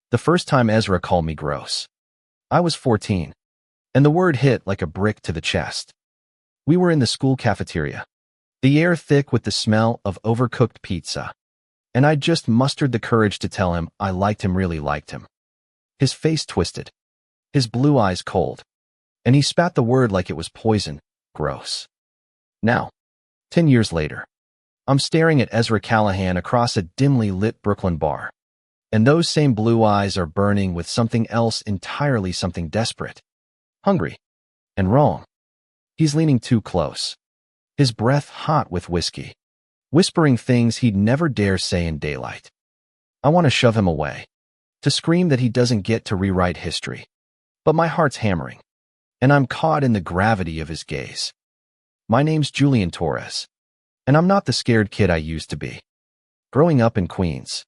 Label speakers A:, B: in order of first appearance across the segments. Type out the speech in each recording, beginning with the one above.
A: The first time Ezra called me gross. I was 14, and the word hit like a brick to the chest. We were in the school cafeteria, the air thick with the smell of overcooked pizza, and I just mustered the courage to tell him I really liked him. His face twisted, his blue eyes cold, and he spat the word like it was poison. Gross. Now, 10 years later, I'm staring at Ezra Callahan across a dimly lit Brooklyn bar, and those same blue eyes are burning with something else entirely, something desperate, hungry, and wrong. He's leaning too close, his breath hot with whiskey, whispering things he'd never dare say in daylight. I want to shove him away, to scream that he doesn't get to rewrite history, but my heart's hammering, and I'm caught in the gravity of his gaze. My name's Julian Torres, and I'm not the scared kid I used to be. Growing up in Queens,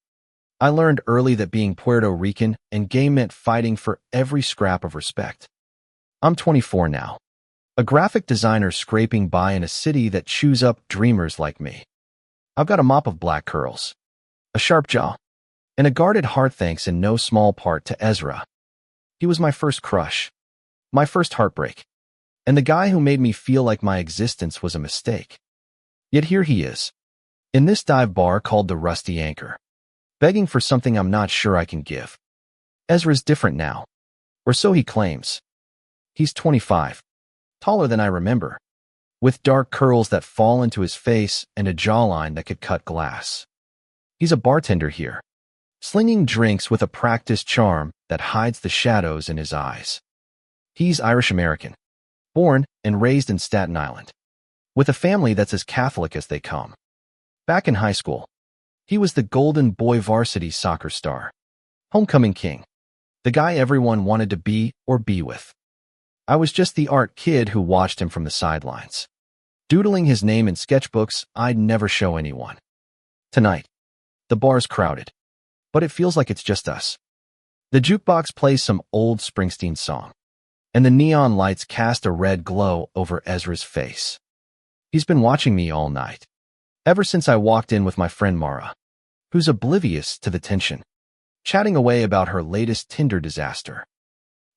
A: I learned early that being Puerto Rican and gay meant fighting for every scrap of respect. I'm 24 now, a graphic designer scraping by in a city that chews up dreamers like me. I've got a mop of black curls, a sharp jaw, and a guarded heart, thanks in no small part to Ezra. He was my first crush, my first heartbreak, and the guy who made me feel like my existence was a mistake. Yet here he is, in this dive bar called the Rusty Anchor, begging for something I'm not sure I can give. Ezra's different now, or so he claims. He's 25, taller than I remember, with dark curls that fall into his face and a jawline that could cut glass. He's a bartender here, slinging drinks with a practiced charm that hides the shadows in his eyes. He's Irish-American, born and raised in Staten Island, with a family that's as Catholic as they come. Back in high school, he was the golden boy varsity soccer star, homecoming king, the guy everyone wanted to be or be with. I was just the art kid who watched him from the sidelines, doodling his name in sketchbooks I'd never show anyone. Tonight, the bar's crowded, but it feels like it's just us. The jukebox plays some old Springsteen song, and the neon lights cast a red glow over Ezra's face. He's been watching me all night, ever since I walked in with my friend Mara, who's oblivious to the tension, chatting away about her latest Tinder disaster.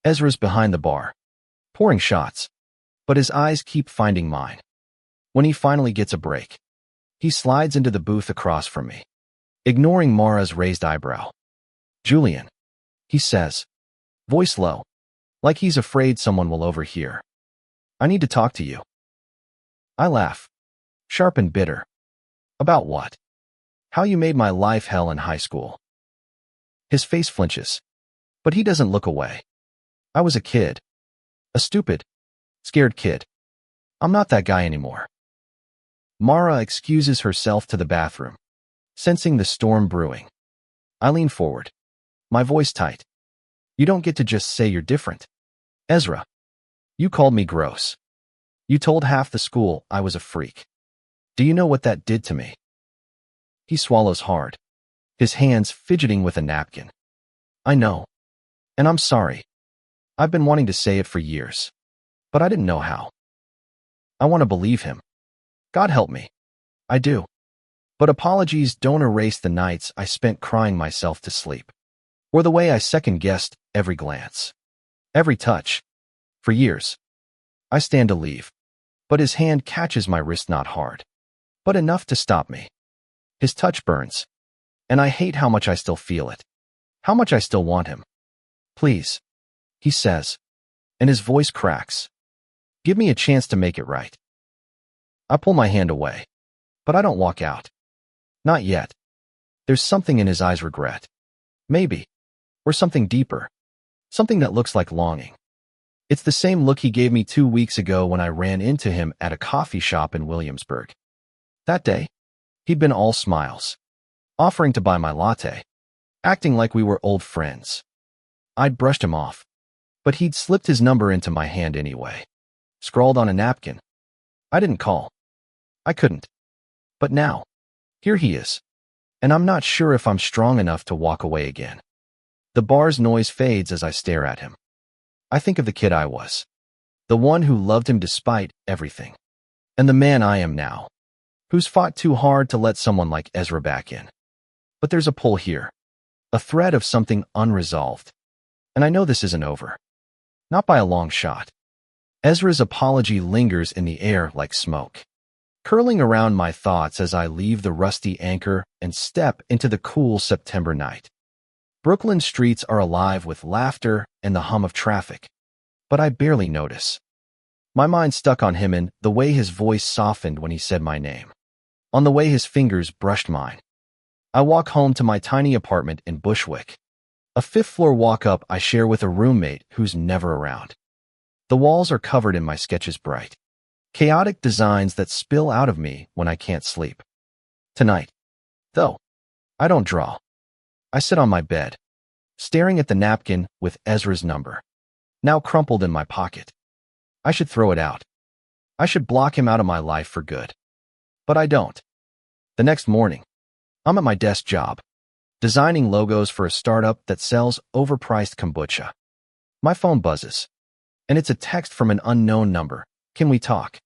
A: Ezra's behind the bar, pouring shots, but his eyes keep finding mine. When he finally gets a break, he slides into the booth across from me, ignoring Mara's raised eyebrow. "Julian," he says, voice low, like he's afraid someone will overhear. "I need to talk to you." I laugh, sharp and bitter. "About what?" "How you made my life hell in high school." His face flinches, but he doesn't look away. I was a kid. A stupid, scared kid. I'm not that guy anymore. Mara excuses herself to the bathroom, sensing the storm brewing. I lean forward, my voice tight. "You don't get to just say you're different. Ezra, you called me gross. You told half the school I was a freak. Do you know what that did to me?" He swallows hard, his hands fidgeting with a napkin. "I know. And I'm sorry. I've been wanting to say it for years, but I didn't know how." I want to believe him. God help me. I do. But apologies don't erase the nights I spent crying myself to sleep, or the way I second-guessed every glance, every touch. For years, I stand to leave, but his hand catches my wrist, not hard, but enough to stop me. His touch burns, and I hate how much I still feel it, how much I still want him. "Please," he says, and his voice cracks. "Give me a chance to make it right." I pull my hand away, but I don't walk out. Not yet. There's something in his eyes, regret. Maybe. Or something deeper. Something that looks like longing. It's the same look he gave me 2 weeks ago when I ran into him at a coffee shop in Williamsburg. That day, he'd been all smiles, offering to buy my latte, acting like we were old friends. I'd brushed him off, but he'd slipped his number into my hand anyway, scrawled on a napkin. I didn't call. I couldn't. But now, here he is, and I'm not sure if I'm strong enough to walk away again. The bar's noise fades as I stare at him. I think of the kid I was, the one who loved him despite everything, and the man I am now, who's fought too hard to let someone like Ezra back in. But there's a pull here, a thread of something unresolved. And I know this isn't over. Not by a long shot. Ezra's apology lingers in the air like smoke, curling around my thoughts as I leave the rusty anchor and step into the cool September night. Brooklyn streets are alive with laughter and the hum of traffic, but I barely notice. My mind stuck on him and the way his voice softened when he said my name, on the way his fingers brushed mine. I walk home to my tiny apartment in Bushwick, a fifth-floor walk-up I share with a roommate who's never around. The walls are covered in my sketches' bright, chaotic designs that spill out of me when I can't sleep. Tonight, though, I don't draw. I sit on my bed, staring at the napkin with Ezra's number, now crumpled in my pocket. I should throw it out. I should block him out of my life for good. But I don't. The next morning, I'm at my desk job, designing logos for a startup that sells overpriced kombucha. My phone buzzes, and it's a text from an unknown number. Can we talk?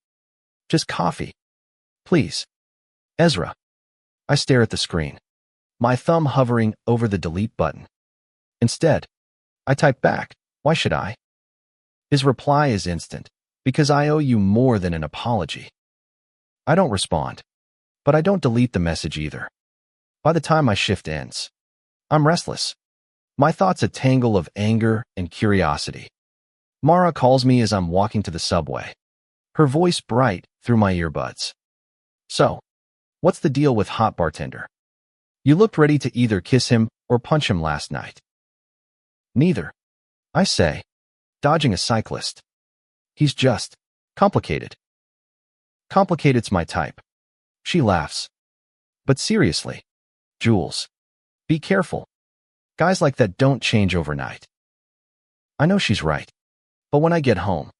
A: Just coffee. Please. Ezra. I stare at the screen, my thumb hovering over the delete button. Instead, I type back, why should I? His reply is instant, because I owe you more than an apology. I don't respond, but I don't delete the message either. By the time my shift ends, I'm restless. My thoughts a tangle of anger and curiosity. Mara calls me as I'm walking to the subway, her voice bright through my earbuds. So, what's the deal with hot bartender? You looked ready to either kiss him or punch him last night. Neither, I say, dodging a cyclist. He's just complicated. Complicated's my type. She laughs. But seriously, Jules, be careful. Guys like that don't change overnight. I know she's right. But when I get home,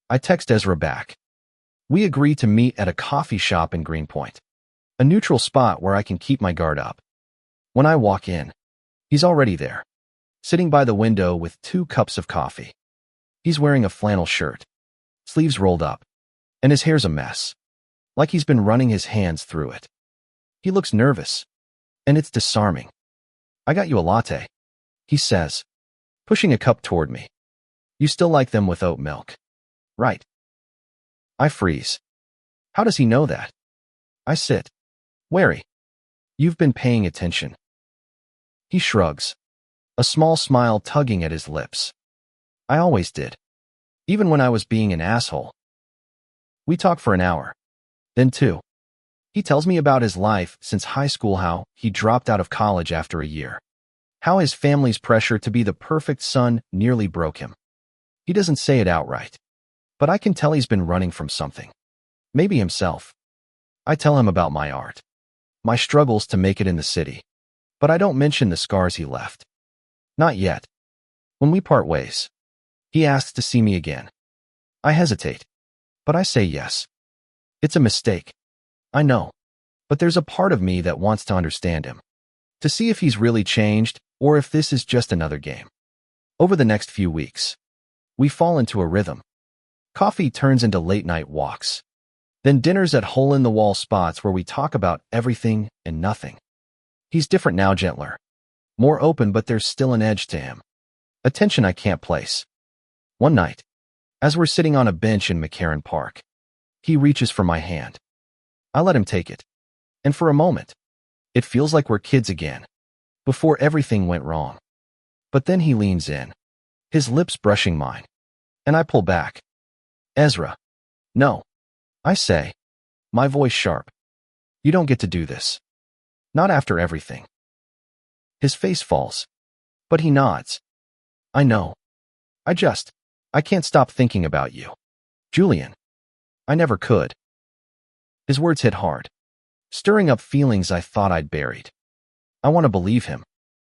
A: I text Ezra back. We agree to meet at a coffee shop in Greenpoint, a neutral spot where I can keep my guard up. When I walk in, he's already there, sitting by the window with 2 cups of coffee. He's wearing a flannel shirt, sleeves rolled up, and his hair's a mess, like he's been running his hands through it. He looks nervous, and it's disarming. I got you a latte, he says, pushing a cup toward me. You still like them with oat milk, right? I freeze. How does he know that? I sit, wary. You've been paying attention. He shrugs, a small smile tugging at his lips. I always did, even when I was being an asshole. We talk for an hour, then 2. He tells me about his life since high school, how he dropped out of college after a year, how his family's pressure to be the perfect son nearly broke him. He doesn't say it outright, but I can tell he's been running from something, maybe himself. I tell him about my art, my struggles to make it in the city, but I don't mention the scars he left. Not yet. When we part ways, he asks to see me again. I hesitate, but I say yes. It's a mistake. I know, but there's a part of me that wants to understand him, to see if he's really changed or if this is just another game. Over the next few weeks, we fall into a rhythm. Coffee turns into late-night walks, then dinners at hole-in-the-wall spots where we talk about everything and nothing. He's different now, gentler, more open, but there's still an edge to him, a tension I can't place. One night, as we're sitting on a bench in McCarran Park, he reaches for my hand. I let him take it, and for a moment, it feels like we're kids again, before everything went wrong. But then he leans in, his lips brushing mine, and I pull back. Ezra. No. I say, my voice sharp. You don't get to do this. Not after everything. His face falls, but he nods. I know. I can't stop thinking about you. Julian. I never could. His words hit hard, stirring up feelings I thought I'd buried. I want to believe him,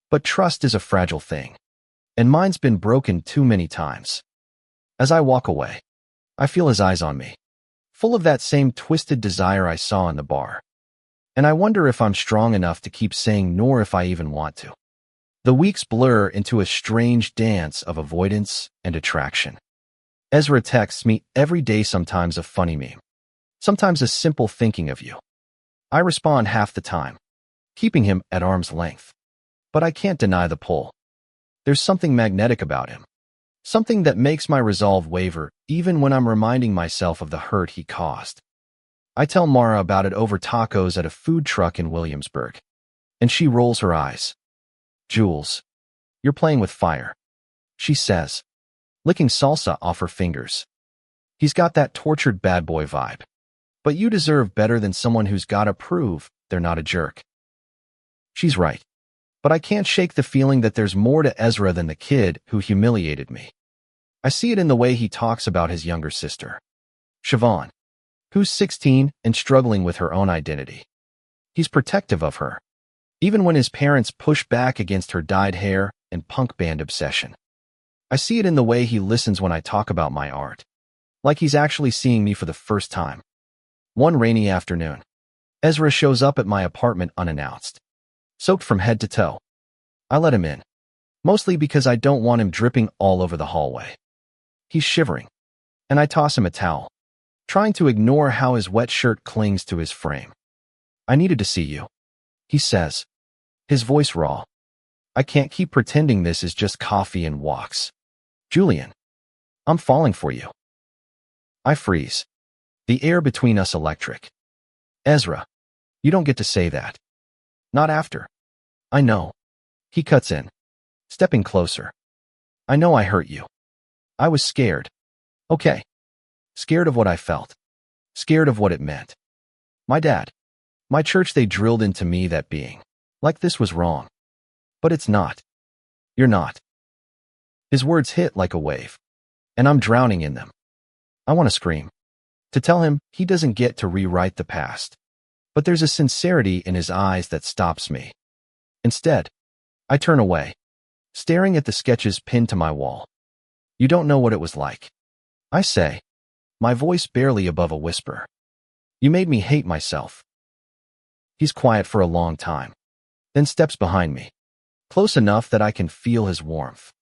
A: but trust is a fragile thing, and mine's been broken too many times. As I walk away, I feel his eyes on me, full of that same twisted desire I saw in the bar. And I wonder if I'm strong enough to keep saying nor if I even want to. The weeks blur into a strange dance of avoidance and attraction. Ezra texts me every day, sometimes a funny meme, sometimes a simple thinking of you. I respond half the time, keeping him at arm's length. But I can't deny the pull. There's something magnetic about him. Something that makes my resolve waver, even when I'm reminding myself of the hurt he caused. I tell Mara about it over tacos at a food truck in Williamsburg. And she rolls her eyes. "Jules, you're playing with fire," she says, licking salsa off her fingers. "He's got that tortured bad boy vibe. But you deserve better than someone who's gotta prove they're not a jerk." She's right. But I can't shake the feeling that there's more to Ezra than the kid who humiliated me. I see it in the way he talks about his younger sister, Siobhan, who's 16 and struggling with her own identity. He's protective of her, even when his parents push back against her dyed hair and punk band obsession. I see it in the way he listens when I talk about my art, like he's actually seeing me for the first time. One rainy afternoon, Ezra shows up at my apartment unannounced, soaked from head to toe. I let him in, mostly because I don't want him dripping all over the hallway. He's shivering, and I toss him a towel, trying to ignore how his wet shirt clings to his frame. "I needed to see you," he says, his voice raw. "I can't keep pretending this is just coffee and walks. Julian, I'm falling for you." I freeze, the air between us electric. "Ezra, you don't get to say that. Not after." "I know." He cuts in, stepping closer. "I know I hurt you. I was scared. Okay. Scared of what I felt. Scared of what it meant. My dad, my church, they drilled into me that being like this was wrong. But it's not. You're not." His words hit like a wave, and I'm drowning in them. I want to scream, to tell him he doesn't get to rewrite the past. But there's a sincerity in his eyes that stops me. Instead, I turn away, staring at the sketches pinned to my wall. "You don't know what it was like," I say, my voice barely above a whisper. "You made me hate myself." He's quiet for a long time, then steps behind me, close enough that I can feel his warmth.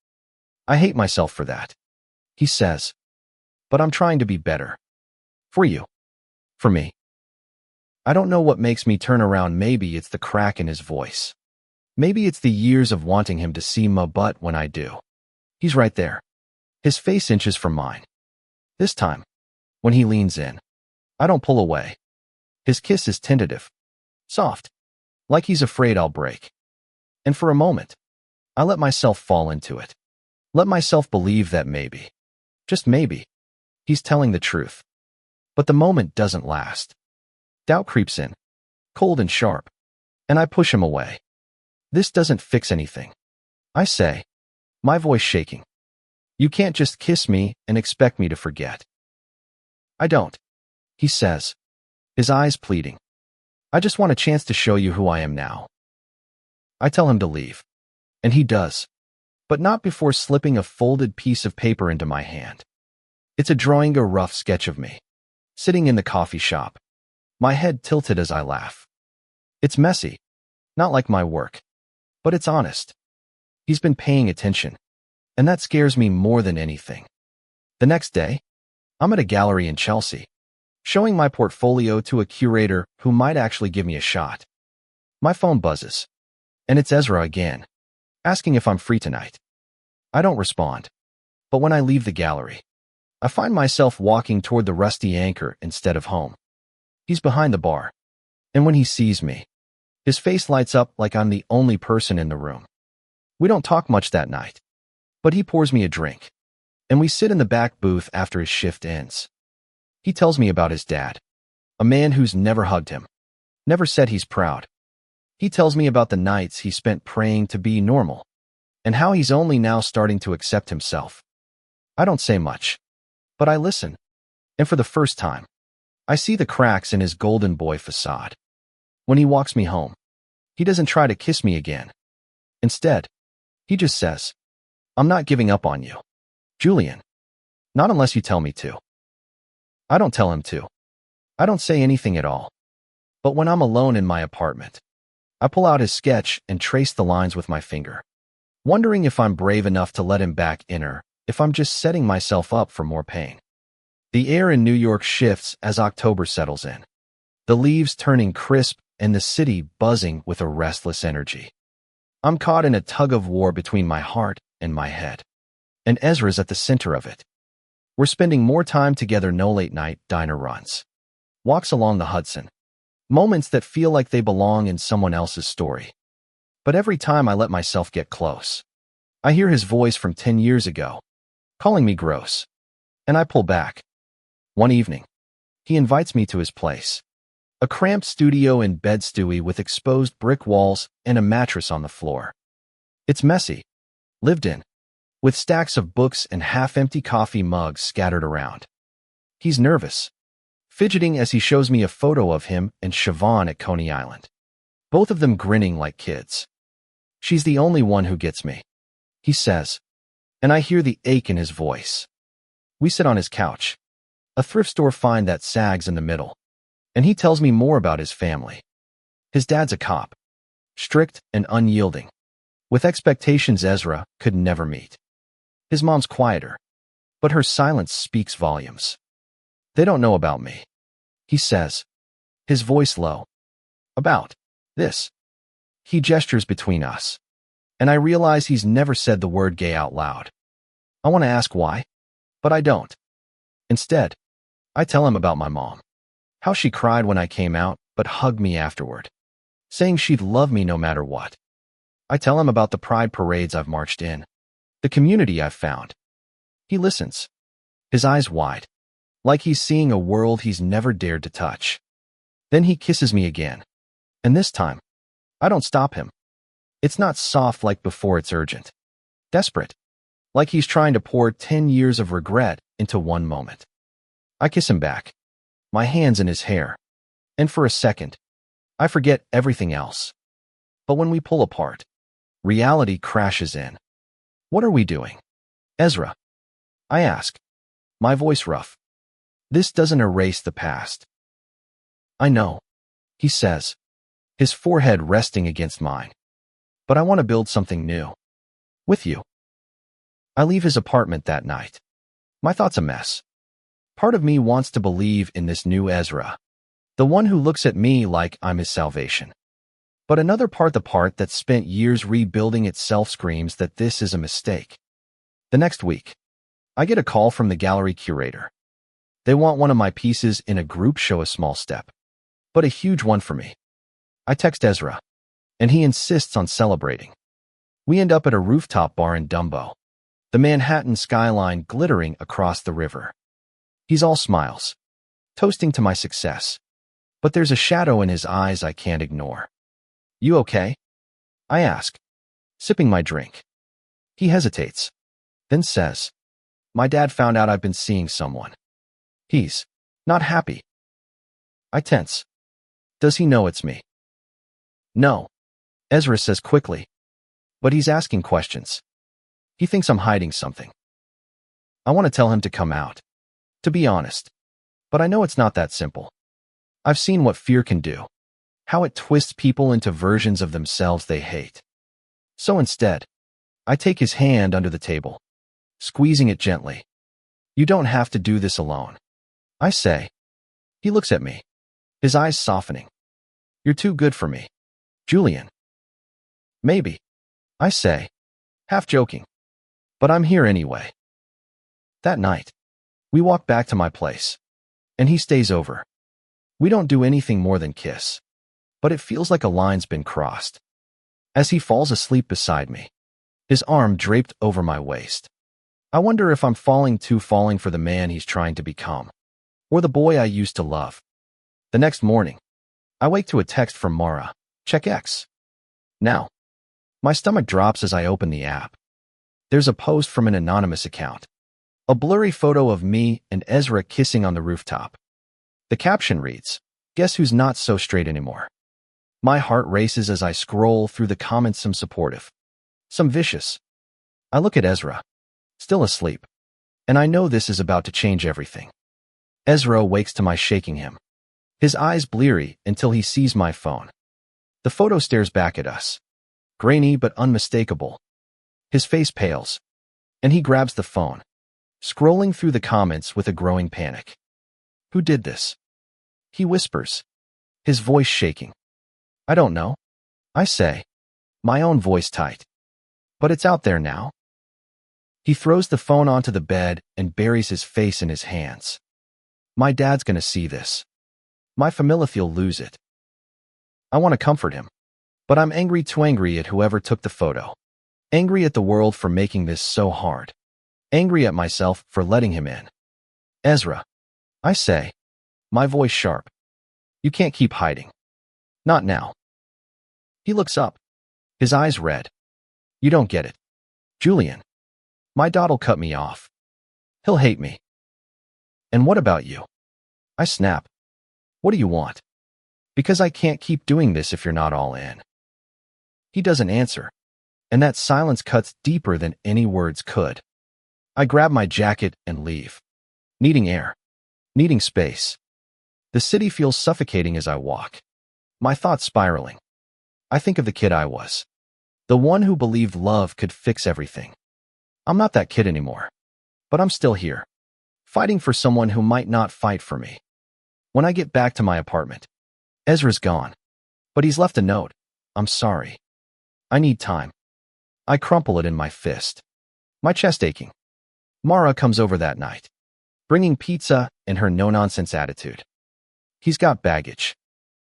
A: "I hate myself for that," he says, "but I'm trying to be better. For you. For me." I don't know what makes me turn around. Maybe it's the crack in his voice. Maybe it's the years of wanting him to see my butt when I do. He's right there. His face inches from mine. This time, when he leans in, I don't pull away. His kiss is tentative, soft, like he's afraid I'll break. And for a moment, I let myself fall into it. Let myself believe that maybe, just maybe, he's telling the truth. But the moment doesn't last. Doubt creeps in, cold and sharp, and I push him away. "This doesn't fix anything," I say, my voice shaking. "You can't just kiss me and expect me to forget." "I don't," he says, his eyes pleading. "I just want a chance to show you who I am now." I tell him to leave, and he does, but not before slipping a folded piece of paper into my hand. It's a drawing, a rough sketch of me, sitting in the coffee shop, my head tilted as I laugh. It's messy, not like my work, but it's honest. He's been paying attention, and that scares me more than anything. The next day, I'm at a gallery in Chelsea, showing my portfolio to a curator who might actually give me a shot. My phone buzzes, and it's Ezra again, asking if I'm free tonight. I don't respond, but when I leave the gallery, I find myself walking toward the Rusty Anchor instead of home. He's behind the bar, and when he sees me, his face lights up like I'm the only person in the room. We don't talk much that night, but he pours me a drink, and we sit in the back booth after his shift ends. He tells me about his dad, a man who's never hugged him, never said he's proud. He tells me about the nights he spent praying to be normal, and how he's only now starting to accept himself. I don't say much, but I listen, and for the first time, I see the cracks in his golden boy facade. When he walks me home, he doesn't try to kiss me again. Instead, he just says, "I'm not giving up on you, Julian. Not unless you tell me to." I don't tell him to. I don't say anything at all. But when I'm alone in my apartment, I pull out his sketch and trace the lines with my finger, wondering if I'm brave enough to let him back in or if I'm just setting myself up for more pain. The air in New York shifts as October settles in, the leaves turning crisp and the city buzzing with a restless energy. I'm caught in a tug-of-war between my heart and my head, and Ezra's at the center of it. We're spending more time together, no late-night diner runs, walks along the Hudson, moments that feel like they belong in someone else's story. But every time I let myself get close, I hear his voice from 10 years ago, calling me gross, and I pull back. One evening, he invites me to his place, a cramped studio in Bed-Stuy with exposed brick walls and a mattress on the floor. It's messy, lived in, with stacks of books and half-empty coffee mugs scattered around. He's nervous, fidgeting as he shows me a photo of him and Siobhan at Coney Island, both of them grinning like kids. She's the only one who gets me, he says, and I hear the ache in his voice. We sit on his couch, a thrift store find that sags in the middle, and he tells me more about his family. His dad's a cop, strict and unyielding, with expectations Ezra could never meet. His mom's quieter, but her silence speaks volumes. They don't know about me, he says, his voice low. About this. He gestures between us, and I realize he's never said the word gay out loud. I want to ask why, but I don't. Instead, I tell him about my mom, how she cried when I came out but hugged me afterward, saying she'd love me no matter what. I tell him about the pride parades I've marched in, the community I've found. He listens, his eyes wide, like he's seeing a world he's never dared to touch. Then he kisses me again, and this time, I don't stop him. It's not soft like before, it's urgent, desperate, like he's trying to pour 10 years of regret into one moment. I kiss him back, my hands in his hair, and for a second, I forget everything else. But when we pull apart, reality crashes in. What are we doing, Ezra? I ask, my voice rough. This doesn't erase the past. I know, he says, his forehead resting against mine. But I want to build something new. With you. I leave his apartment that night. My thoughts a mess. Part of me wants to believe in this new Ezra, the one who looks at me like I'm his salvation. But another part, the part that spent years rebuilding itself, screams that this is a mistake. The next week, I get a call from the gallery curator. They want one of my pieces in a group show, a small step, but a huge one for me. I text Ezra, and he insists on celebrating. We end up at a rooftop bar in Dumbo, the Manhattan skyline glittering across the river. He's all smiles, toasting to my success, but there's a shadow in his eyes I can't ignore. You okay? I ask, sipping my drink. He hesitates, then says, my dad found out I've been seeing someone. He's not happy. I tense. Does he know it's me? No, Ezra says quickly, but he's asking questions. He thinks I'm hiding something. I want to tell him to come out, to be honest, but I know it's not that simple. I've seen what fear can do, how it twists people into versions of themselves they hate. So instead, I take his hand under the table, squeezing it gently. You don't have to do this alone, I say. He looks at me, his eyes softening. You're too good for me, Julian. Maybe, I say, half joking, but I'm here anyway. That night, we walk back to my place, and he stays over. We don't do anything more than kiss, but it feels like a line's been crossed. As he falls asleep beside me, his arm draped over my waist, I wonder if I'm falling for the man he's trying to become, or the boy I used to love. The next morning, I wake to a text from Mara, check X. Now, my stomach drops as I open the app. There's a post from an anonymous account, a blurry photo of me and Ezra kissing on the rooftop. The caption reads, guess who's not so straight anymore? My heart races as I scroll through the comments, some supportive, some vicious. I look at Ezra, still asleep, and I know this is about to change everything. Ezra wakes to my shaking him, his eyes bleary until he sees my phone. The photo stares back at us, grainy but unmistakable. His face pales, and he grabs the phone, scrolling through the comments with a growing panic. Who did this? He whispers, his voice shaking. I don't know, I say, my own voice tight. But it's out there now. He throws the phone onto the bed and buries his face in his hands. My dad's gonna see this. My familia'll lose it. I want to comfort him. But I'm angry, too angry at whoever took the photo. Angry at the world for making this so hard. Angry at myself for letting him in. Ezra, I say, my voice sharp. You can't keep hiding. Not now. He looks up, his eyes red. You don't get it. Julian. My dad'll cut me off. He'll hate me. And what about you? I snap. What do you want? Because I can't keep doing this if you're not all in. He doesn't answer, and that silence cuts deeper than any words could. I grab my jacket and leave. Needing air. Needing space. The city feels suffocating as I walk. My thoughts spiraling. I think of the kid I was. The one who believed love could fix everything. I'm not that kid anymore. But I'm still here. Fighting for someone who might not fight for me. When I get back to my apartment, Ezra's gone. But he's left a note. I'm sorry. I need time. I crumple it in my fist. My chest aching. Mara comes over that night, bringing pizza and her no-nonsense attitude. He's got baggage.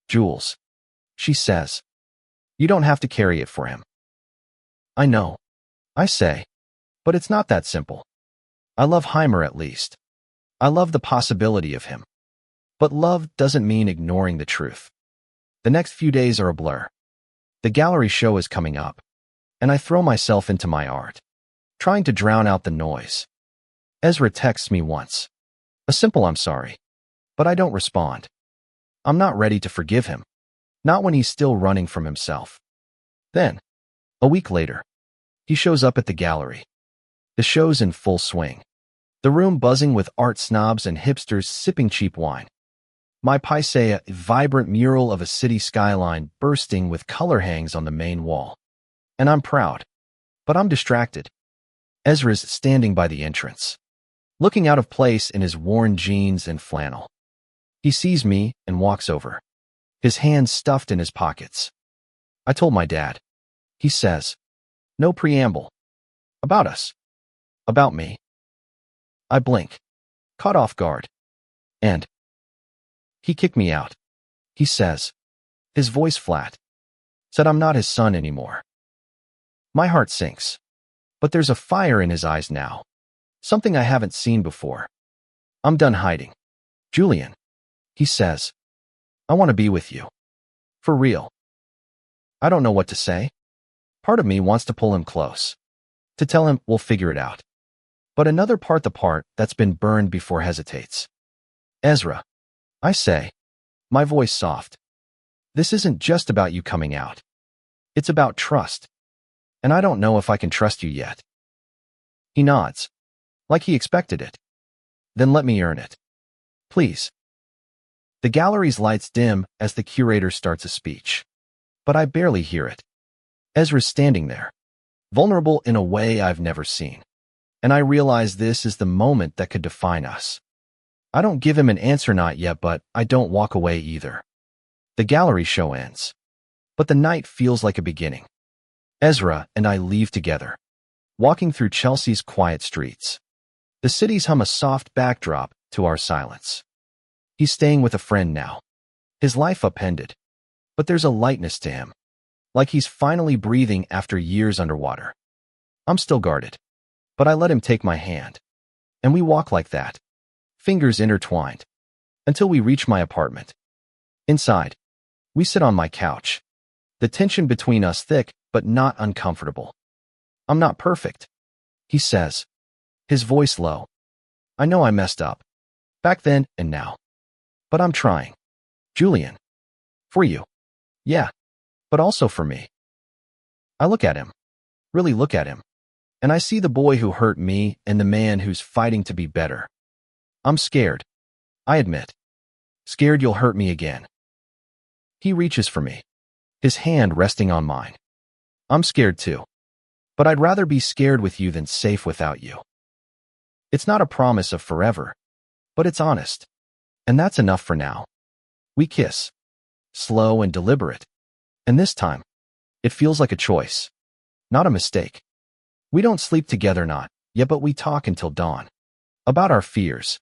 A: Jules. She says. You don't have to carry it for him. I know. I say. But it's not that simple. I love Heimer at least. I love the possibility of him. But love doesn't mean ignoring the truth. The next few days are a blur. The gallery show is coming up, and I throw myself into my art, trying to drown out the noise. Ezra texts me once. A simple I'm sorry. But I don't respond. I'm not ready to forgive him. Not when he's still running from himself. Then, a week later, he shows up at the gallery. The show's in full swing. The room buzzing with art snobs and hipsters sipping cheap wine. My paisea, a vibrant mural of a city skyline bursting with color hangs on the main wall. And I'm proud. But I'm distracted. Ezra's standing by the entrance, looking out of place in his worn jeans and flannel. He sees me and walks over, his hands stuffed in his pockets. I told my dad. He says, no preamble. About us. About me. I blink, caught off guard. And he kicked me out. He says, his voice flat. Said I'm not his son anymore. My heart sinks. But there's a fire in his eyes now. Something I haven't seen before. I'm done hiding. Julian. He says, I want to be with you. For real. I don't know what to say. Part of me wants to pull him close. To tell him we'll figure it out. But another part, the part that's been burned before, hesitates. Ezra. I say, my voice soft. This isn't just about you coming out. It's about trust. And I don't know if I can trust you yet. He nods, like he expected it. Then let me earn it. Please. The gallery's lights dim as the curator starts a speech. But I barely hear it. Ezra's standing there, vulnerable in a way I've never seen. And I realize this is the moment that could define us. I don't give him an answer, not yet, but I don't walk away either. The gallery show ends. But the night feels like a beginning. Ezra and I leave together, walking through Chelsea's quiet streets. The cities hum a soft backdrop to our silence. He's staying with a friend now. His life upended. But there's a lightness to him. Like he's finally breathing after years underwater. I'm still guarded. But I let him take my hand. And we walk like that, fingers intertwined, until we reach my apartment. Inside, we sit on my couch. The tension between us thick, but not uncomfortable. I'm not perfect, he says, his voice low. I know I messed up. Back then and now. But I'm trying. Julian. For you. Yeah. But also for me. I look at him. Really look at him. And I see the boy who hurt me and the man who's fighting to be better. I'm scared. I admit. Scared you'll hurt me again. He reaches for me, his hand resting on mine. I'm scared too. But I'd rather be scared with you than safe without you. It's not a promise of forever, but it's honest. And that's enough for now. We kiss. Slow and deliberate. And this time, It feels like a choice, not a mistake. We don't sleep together not yet, but we talk until dawn. About our fears,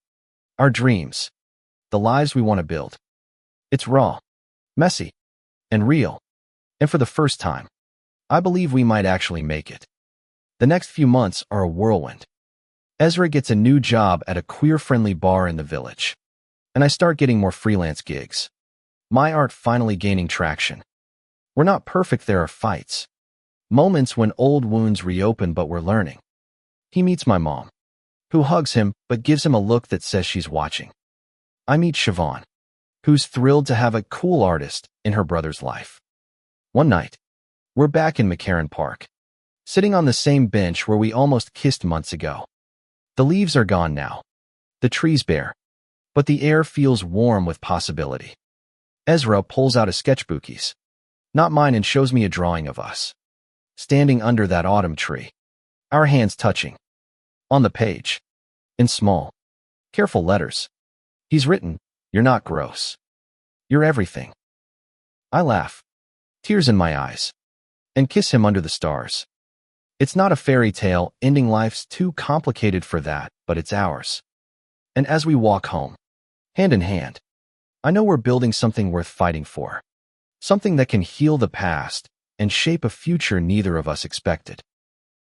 A: our dreams, the lives we want to build. It's raw, messy, and real. And for the first time, I believe we might actually make it. The next few months are a whirlwind. Ezra gets a new job at a queer-friendly bar in the village, and I start getting more freelance gigs. My art finally gaining traction. We're not perfect, there are fights. Moments when old wounds reopen, but we're learning. He meets my mom, who hugs him but gives him a look that says she's watching. I meet Siobhan, who's thrilled to have a cool artist in her brother's life. One night, we're back in McCarran Park, sitting on the same bench where we almost kissed months ago. The leaves are gone now, the trees bare, but the air feels warm with possibility. Ezra pulls out a sketchbookies, not mine, and shows me a drawing of us, standing under that autumn tree, our hands touching. On the page, in small, careful letters, he's written, "You're not gross. You're everything." I laugh, tears in my eyes, and kiss him under the stars. It's not a fairy tale, ending life's too complicated for that, but it's ours. And as we walk home, hand in hand, I know we're building something worth fighting for. Something that can heal the past and shape a future neither of us expected.